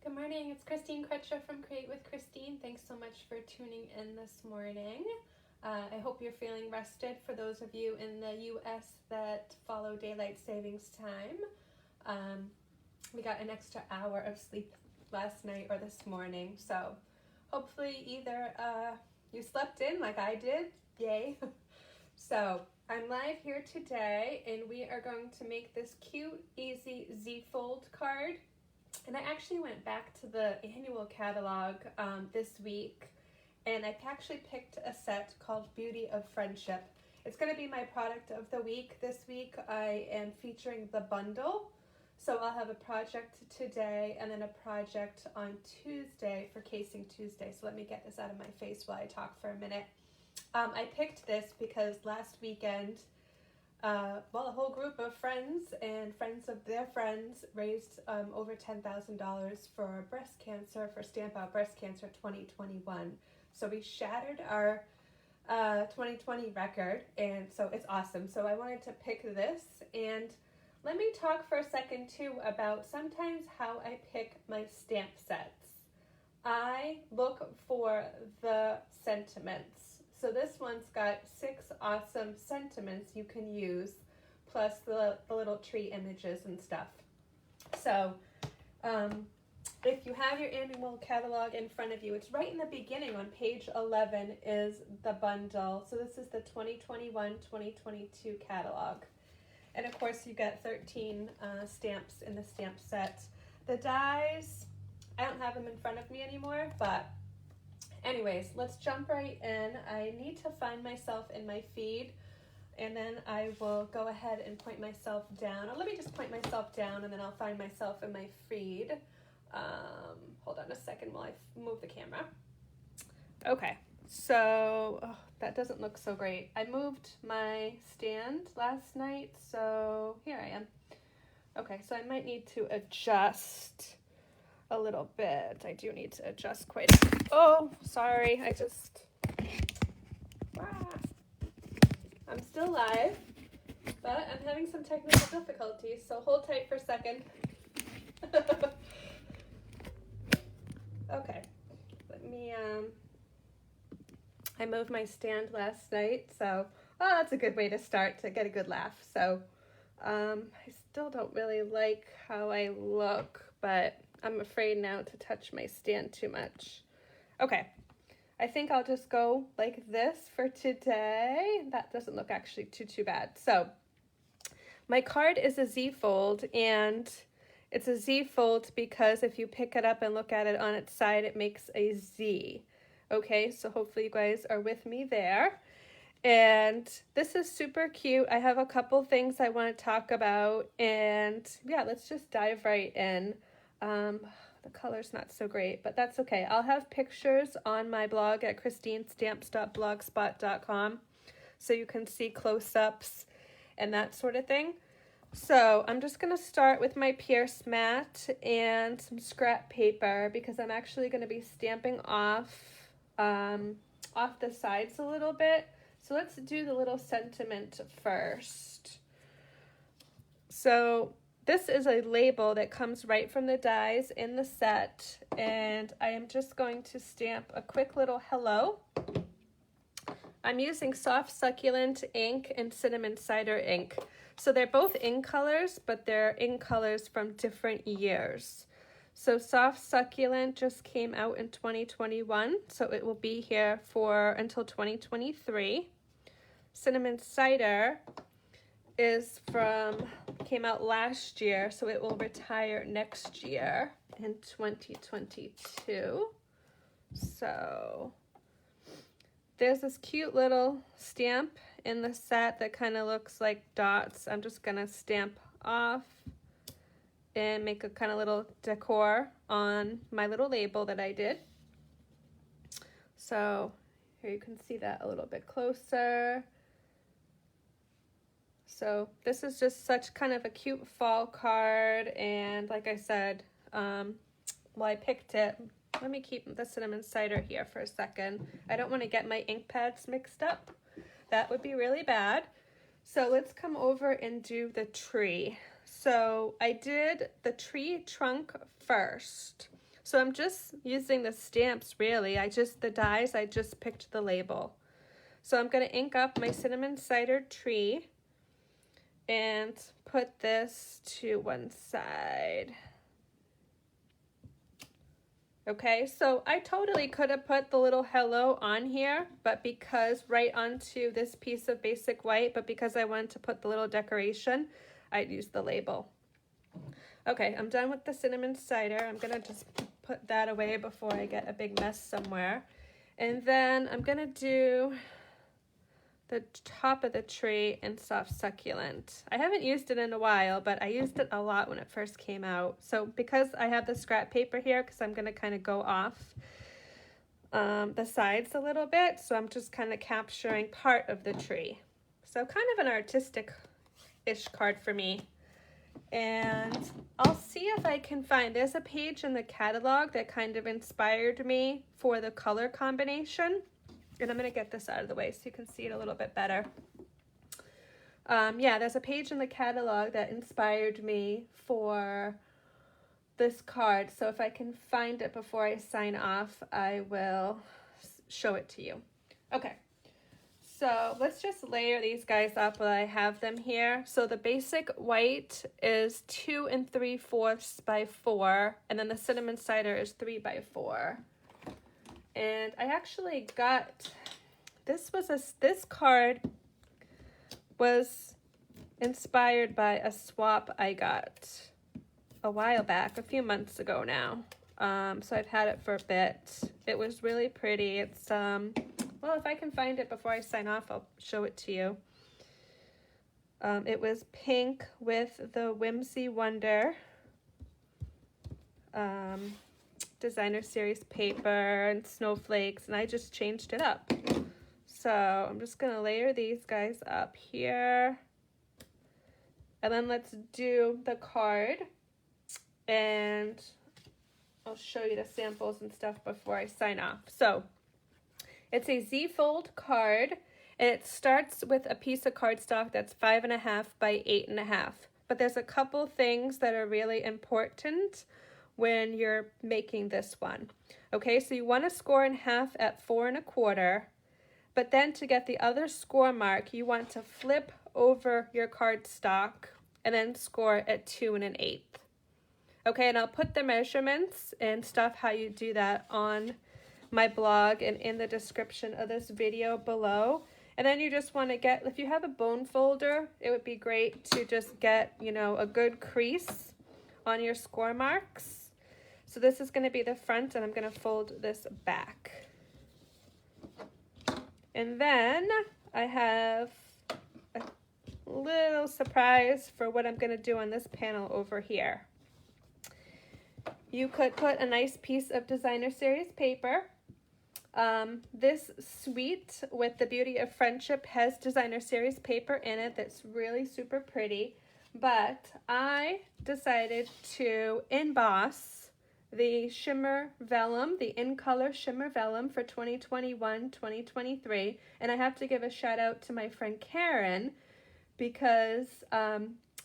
Good morning, it's Christine Crutcher from Create with Christine. Thanks so much for tuning in this morning. I hope you're feeling rested for those of you in the US that follow daylight savings time. We got an extra hour of sleep last night or this morning, so hopefully either you slept in like I did, yay. So I'm live here today and we are going to make this cute, easy Z-fold card. And I actually went back to the annual catalog this week, and I actually picked a set called Beauty of Friendship. It's going to be my product of the week. This week I am featuring the bundle. So I'll have a project today and then a project on Tuesday for Casing Tuesday. So let me get this out of my face while I talk for a minute. I picked this because last weekend, a whole group of friends and friends of their friends raised over $10,000 for breast cancer, for Stamp Out Breast Cancer 2021. So we shattered our 2020 record, and so it's awesome. So I wanted to pick this, and let me talk for a second too about sometimes how I pick my stamp sets. I look for the sentiments. So this one's got 6 awesome sentiments you can use, plus the little tree images and stuff. So if you have your annual catalog in front of you, it's right in the beginning on page 11 is the bundle. So this is the 2021-2022 catalog. And of course you get 13 stamps in the stamp set. The dies, I don't have them in front of me anymore, but anyways, let's jump right in. I need to find myself in my feed, and then I will go ahead and point myself down. Or let me just point myself down, and then I'll find myself in my feed. Hold on a second while I move the camera. Okay, so that doesn't look so great. I moved my stand last night, so here I am. Okay, so I might need to adjust a little bit. I do need to adjust quite a bit. Oh, sorry. I'm still live, but I'm having some technical difficulties, so hold tight for a second. Okay, let me, I moved my stand last night, so, that's a good way to start to get a good laugh. So, I still don't really like how I look, but I'm afraid now to touch my stand too much. Okay, I think I'll just go like this for today. That doesn't look actually too bad. So my card is a Z-fold, and it's a Z-fold because if you pick it up and look at it on its side, it makes a Z. Okay, so hopefully you guys are with me there. And this is super cute. I have a couple things I want to talk about, and yeah, let's just dive right in. The color's not so great, but that's okay. I'll have pictures on my blog at christinestamps.blogspot.com so you can see close-ups and that sort of thing. So I'm just going to start with my Pierce mat and some scrap paper because I'm actually going to be stamping off the sides a little bit. So let's do the little sentiment first. So this is a label that comes right from the dies in the set, and I am just going to stamp a quick little hello. I'm using soft succulent ink and cinnamon cider ink. So they're both ink colors, but they're ink colors from different years. So soft succulent just came out in 2021, so it will be here for until 2023. Cinnamon cider came out last year, so it will retire next year in 2022. So there's this cute little stamp in the set that kind of looks like dots. I'm just gonna stamp off and make a kind of little decor on my little label that I did. So here you can see that a little bit closer. So this is just such kind of a cute fall card, and like I said, I picked it. Let me keep the cinnamon cider here for a second. I don't want to get my ink pads mixed up. That would be really bad. So let's come over and do the tree. So I did the tree trunk first. So I'm just using the stamps really. The dies, I just picked the label. So I'm going to ink up my cinnamon cider tree and put this to one side. Okay, so I totally could have put the little hello on here, but because right onto this piece of basic white, but because I wanted to put the little decoration, I'd use the label. Okay, I'm done with the cinnamon cider. I'm gonna just put that away before I get a big mess somewhere. And then I'm gonna do the top of the tree in soft succulent. I haven't used it in a while, but I used it a lot when it first came out. So because I have the scrap paper here, because I'm gonna kind of go off the sides a little bit, so I'm just kind of capturing part of the tree. So kind of an artistic-ish card for me. And I'll see if I can find, there's a page in the catalog that kind of inspired me for the color combination. And I'm going to get this out of the way so you can see it a little bit better. Yeah, there's a page in the catalog that inspired me for this card. So if I can find it before I sign off, I will show it to you. Okay, so let's just layer these guys up while I have them here. So the basic white is 2 3/4 by 4, and then the cinnamon cider is 3 by 4. And I actually got, this card was inspired by a swap I got a while back, a few months ago now. So I've had it for a bit. It was really pretty. It's, well, if I can find it before I sign off, I'll show it to you. It was pink with the Whimsy Wonder designer series paper and snowflakes, and I just changed it up. So I'm just gonna layer these guys up here, and then let's do the card, and I'll show you the samples and stuff before I sign off. So it's a Z-fold card, and it starts with a piece of cardstock that's 5.5 by 8.5, but there's a couple things that are really important when you're making this one. Okay, so you want to score in half at 4 1/4, but then to get the other score mark, you want to flip over your cardstock and then score at 2 1/8. Okay, and I'll put the measurements and stuff, how you do that, on my blog and in the description of this video below. And then you just want to get, if you have a bone folder, it would be great to just get, you know, a good crease on your score marks. So this is going to be the front, and I'm going to fold this back. And then I have a little surprise for what I'm going to do on this panel over here. You could put a nice piece of designer series paper. This suite with the Beauty of Friendship has designer series paper in it that's really super pretty, but I decided to emboss the shimmer vellum, the in color shimmer vellum for 2021-2023, and I have to give a shout out to my friend Karen, because I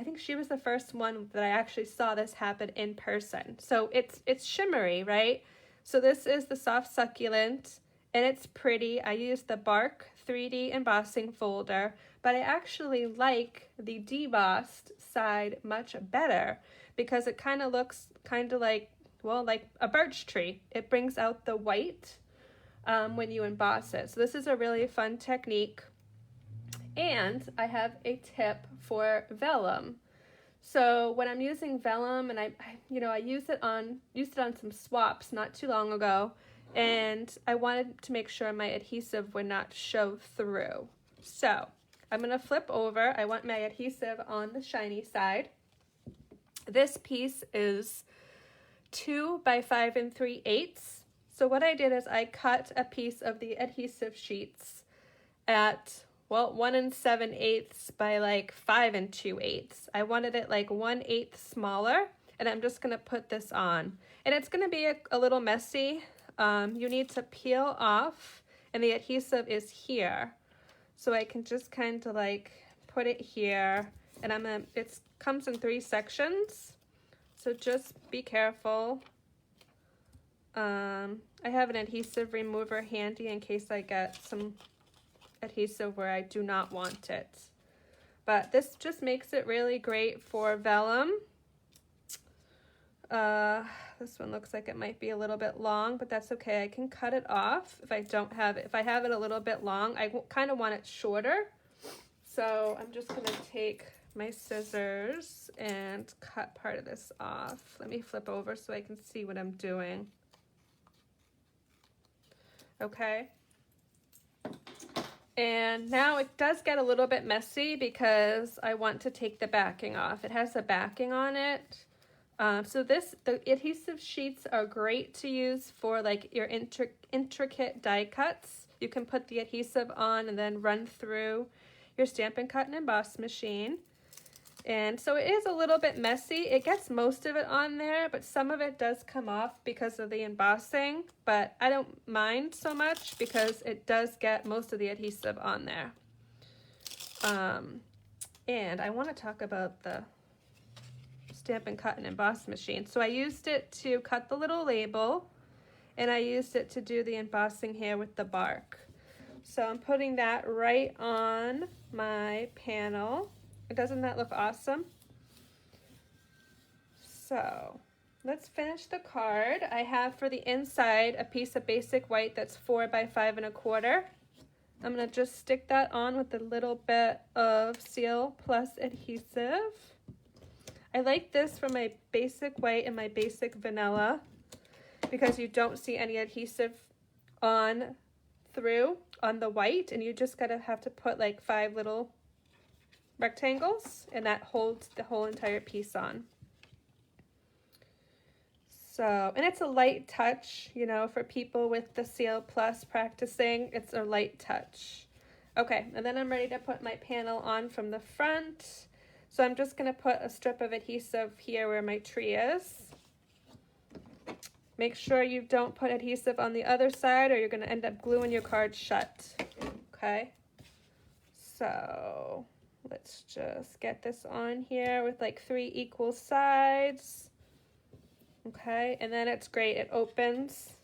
think she was the first one that I actually saw this happen in person. So it's shimmery, right? So this is the soft succulent, and it's pretty. I used the Bark 3D embossing folder, but I actually like the debossed side much better because it kind of looks kind of like, well, like a birch tree. It brings out the white when you emboss it. So this is a really fun technique. And I have a tip for vellum. So when I'm using vellum, and I used it on some swaps not too long ago, and I wanted to make sure my adhesive would not show through. So I'm gonna flip over. I want my adhesive on the shiny side. This piece is 2 by 5 3/8. So what I did is I cut a piece of the adhesive sheets at, well, 1 7/8 by like 5 2/8. I wanted it like 1/8 smaller, and I'm just gonna put this on. And it's gonna be a little messy. You need to peel off, and the adhesive is here. So I can just kind of like put it here, and it comes in 3 sections. So just be careful I have an adhesive remover handy in case I get some adhesive where I do not want it. But this just makes it really great for vellum. This one looks like it might be a little bit long, but that's okay. I can cut it off if I don't have it. If I have it a little bit long, I kind of want it shorter. So I'm just going to take my scissors and cut part of this off. Let me flip over so I can see what I'm doing. Okay. And now it does get a little bit messy because I want to take the backing off. It has a backing on it. So the adhesive sheets are great to use for like your intricate die cuts. You can put the adhesive on and then run through your Stampin' Cut and Emboss machine. And so it is a little bit messy. It gets most of it on there, but some of it does come off because of the embossing. But I don't mind so much because it does get most of the adhesive on there. And I want to talk about the Stampin' Cut and Emboss machine. So I used it to cut the little label, and I used it to do the embossing here with the bark. So I'm putting that right on my panel. Doesn't that look awesome? So let's finish the card. I have for the inside a piece of basic white that's 4 by 5 1/4. I'm going to just stick that on with a little bit of Seal Plus adhesive. I like this for my basic white and my basic vanilla because you don't see any adhesive on through on the white, and you just have to put like 5 little rectangles, and that holds the whole entire piece on. So, and it's a light touch, you know, for people with the Seal Plus practicing, it's a light touch. Okay, and then I'm ready to put my panel on from the front. So I'm just going to put a strip of adhesive here where my tree is. Make sure you don't put adhesive on the other side or you're going to end up gluing your card shut. Okay, so let's just get this on here with like 3 equal sides. Okay, and then it's great. It opens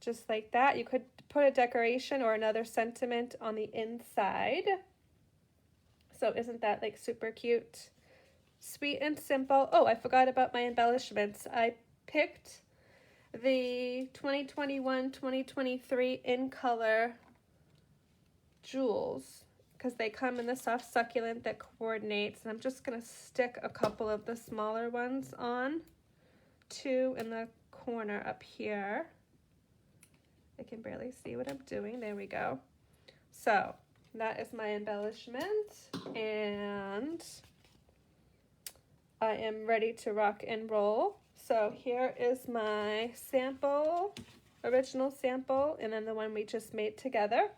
just like that. You could put a decoration or another sentiment on the inside. So isn't that like super cute? Sweet and simple. Oh, I forgot about my embellishments. I picked the 2021-2023 in color jewels because they come in the soft succulent that coordinates. And I'm just going to stick a couple of the smaller ones on. 2 in the corner up here. I can barely see what I'm doing. There we go. So that is my embellishment, and I am ready to rock and roll. So here is my sample, original sample, and then the one we just made together.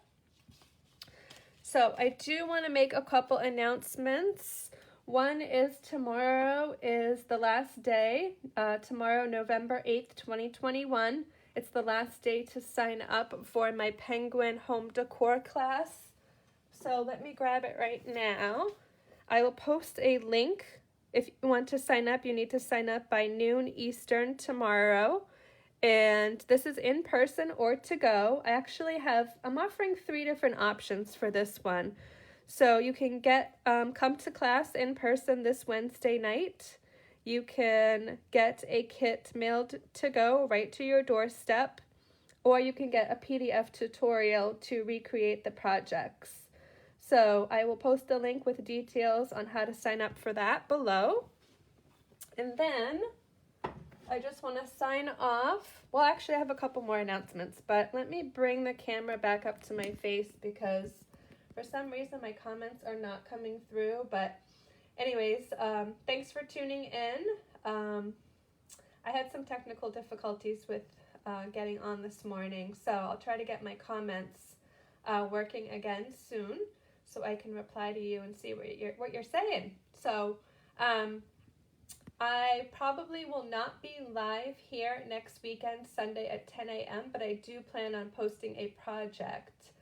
So I do want to make a couple announcements. One is tomorrow is the last day, tomorrow, November 8th, 2021. It's the last day to sign up for my Penguin Home Decor class. So let me grab it right now. I will post a link. If you want to sign up, you need to sign up by noon Eastern tomorrow. And this is in person or to go. I'm offering 3 different options for this one. So you can come to class in person this Wednesday night. You can get a kit mailed to go right to your doorstep, or you can get a PDF tutorial to recreate the projects. So I will post a link with details on how to sign up for that below. And then I just want to sign off. Well, actually I have a couple more announcements, but let me bring the camera back up to my face because for some reason my comments are not coming through. But anyways, thanks for tuning in. I had some technical difficulties with getting on this morning, so I'll try to get my comments working again soon so I can reply to you and see what you're saying. So I probably will not be live here next weekend, Sunday at 10 a.m., but I do plan on posting a project.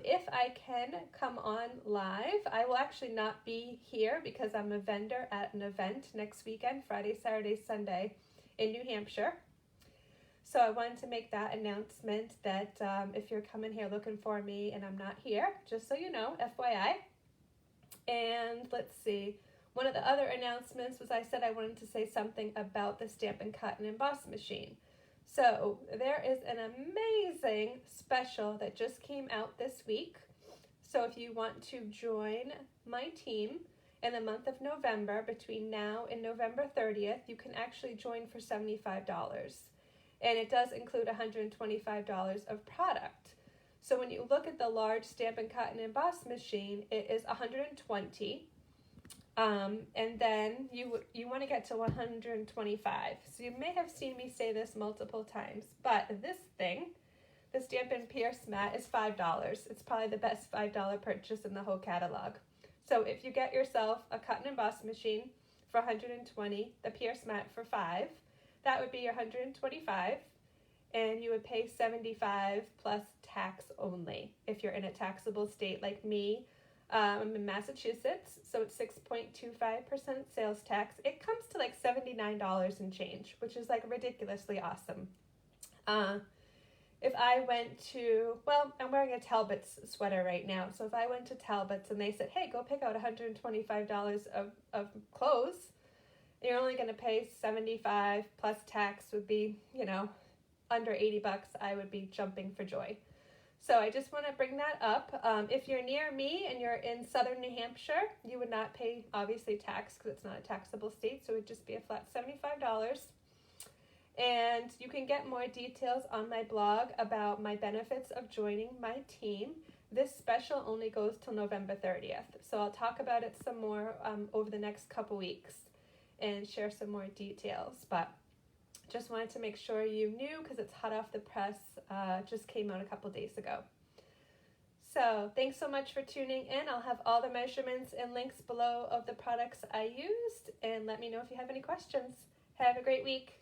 If I can come on live, I will actually not be here because I'm a vendor at an event next weekend, Friday, Saturday, Sunday in New Hampshire. So I wanted to make that announcement that if you're coming here looking for me and I'm not here, just so you know, FYI. And let's see, one of the other announcements was I said I wanted to say something about the Stampin' Cut and Emboss machine. So there is an amazing special that just came out this week. So if you want to join my team in the month of November, between now and November 30th, you can actually join for $75. And it does include $125 of product. So when you look at the large Stampin' Cut and Emboss machine, it is $120. And then you want to get to $125. So you may have seen me say this multiple times, but this thing, the Stampin' Pierce mat, is $5. It's probably the best $5 purchase in the whole catalog. So if you get yourself a cut and emboss machine for $120, the Pierce mat for $5, that would be your $125, and you would pay $75 plus tax only if you're in a taxable state like me. I'm in Massachusetts, so it's 6.25% sales tax. It comes to like $79 and change, which is like ridiculously awesome. If I went to, well, I'm wearing a Talbot's sweater right now, so if I went to Talbot's and they said, hey, go pick out $125 of clothes, you're only going to pay $75 plus tax would be, you know, under $80, I would be jumping for joy. So I just want to bring that up. If you're near me and you're in southern New Hampshire, you would not pay, obviously, tax because it's not a taxable state, so it would just be a flat $75. And you can get more details on my blog about my benefits of joining my team. This special only goes till November 30th, so I'll talk about it some more over the next couple weeks and share some more details. But just wanted to make sure you knew because it's hot off the press, just came out a couple days ago. So thanks so much for tuning in. I'll have all the measurements and links below of the products I used, and let me know if you have any questions. Have a great week.